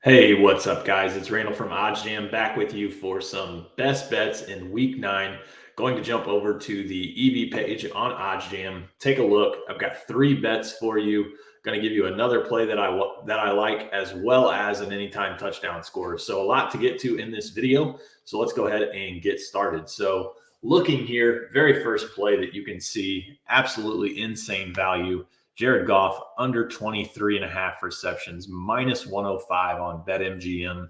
Hey, what's up, guys? It's Randall from OddsJam back with you for some best bets in week 9. Going to jump over to the EV page on OddsJam. Take a look. I've got 3 bets for you. Going to give you another play that I like, as well as an anytime touchdown score. So a lot to get to in this video. So let's go ahead and get started. So looking here, very first play that you can see, absolutely insane value. Jared Goff under 23.5 receptions, minus 105 on BetMGM.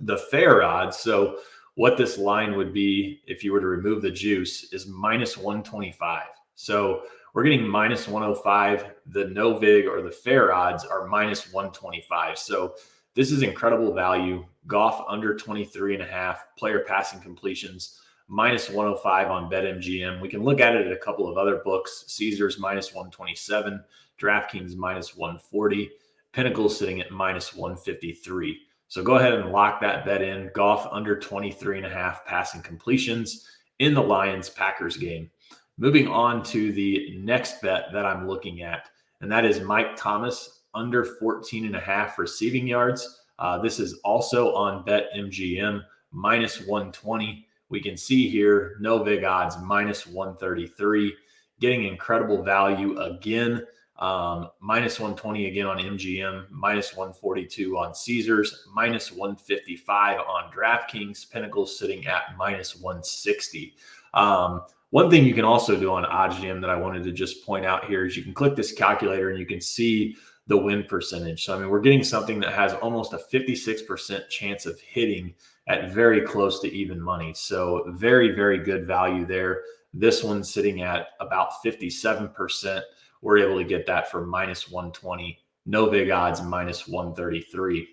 The fair odds, so what this line would be if you were to remove the juice, is minus 125. So we're getting minus 105. The no vig or the fair odds are minus 125. So this is incredible value. Goff under 23.5, player passing completions, minus 105 on BetMGM. We can look at it at a couple of other books. Caesars minus 127, DraftKings minus 140, Pinnacle sitting at minus 153. So go ahead and lock that bet in. Goff under 23.5 passing completions in the Lions-Packers game. Moving on to the next bet that I'm looking at, and that is Mike Thomas under 14.5 receiving yards. This is also on BetMGM, minus 120. We can see here, no vig odds, minus 133, getting incredible value again. Minus 120 again on MGM, minus 142 on Caesars, minus 155 on DraftKings. Pinnacle sitting at minus 160. One thing you can also do on OddsJam that I wanted to just point out here is you can click this calculator and you can see the win percentage. So, I mean, we're getting something that has almost a 56% chance of hitting at very close to even money. So very, very good value there. This one's sitting at about 57%. We're able to get that for minus 120. No big odds, minus 133.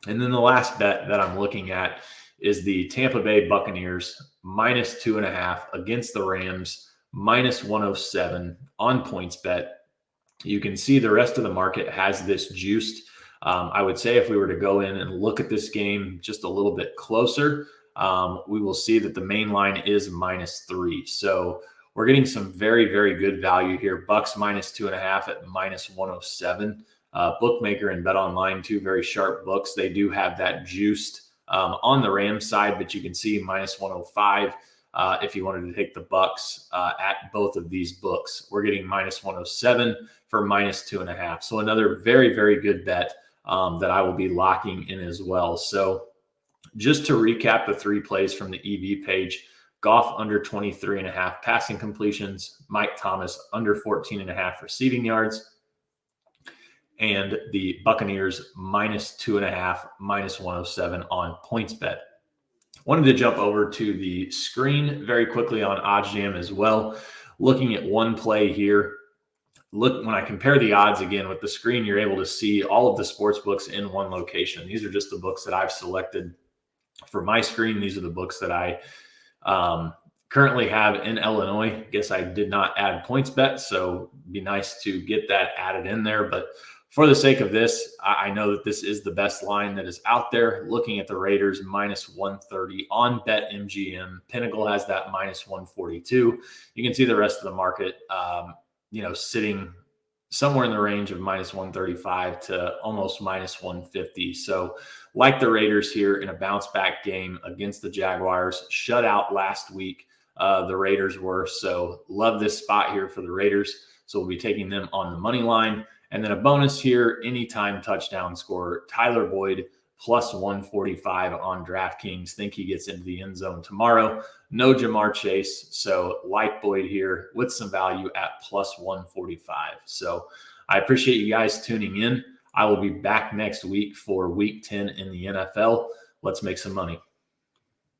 And then the last bet that I'm looking at is the Tampa Bay Buccaneers, minus 2.5 against the Rams, minus 107 on PointsBet. You can see the rest of the market has this juiced. I would say if we were to go in and look at this game just a little bit closer, we will see that the main line is minus 3. So we're getting some very, very good value here. Bucks minus 2.5 at minus 107. Bookmaker and Bet Online, 2 very sharp books. They do have that juiced on the Rams side, but you can see minus 105 if you wanted to take the Bucks at both of these books. We're getting minus 107 for minus 2.5. So another very, very good bet that I will be locking in as well. So just to recap the 3 plays from the EV page: Goff under 23.5 passing completions, Mike Thomas under 14.5 receiving yards, and the Buccaneers minus 2.5, minus 107 on PointsBet. Wanted to jump over to the screen very quickly on OddsJam as well. Looking at one play here. Look, when I compare the odds again with the screen, you're able to see all of the sports books in one location. These are just the books that I've selected for my screen. These are the books that I currently have in Illinois. I guess I did not add PointsBet, so it'd be nice to get that added in there. But for the sake of this, I know that this is the best line that is out there. Looking at the Raiders, minus 130 on BetMGM. Pinnacle has that minus 142. You can see the rest of the market, sitting somewhere in the range of minus 135 to almost minus 150. So like the Raiders here in a bounce back game against the Jaguars, shut out last week. The Raiders were. So love this spot here for the Raiders. So we'll be taking them on the money line. And then a bonus here, anytime touchdown scorer, Tyler Boyd, plus 145 on DraftKings. Think he gets into the end zone tomorrow. No Jamar Chase. So like Boyd here with some value at plus 145. So I appreciate you guys tuning in. I will be back next week for week 10 in the NFL. Let's make some money.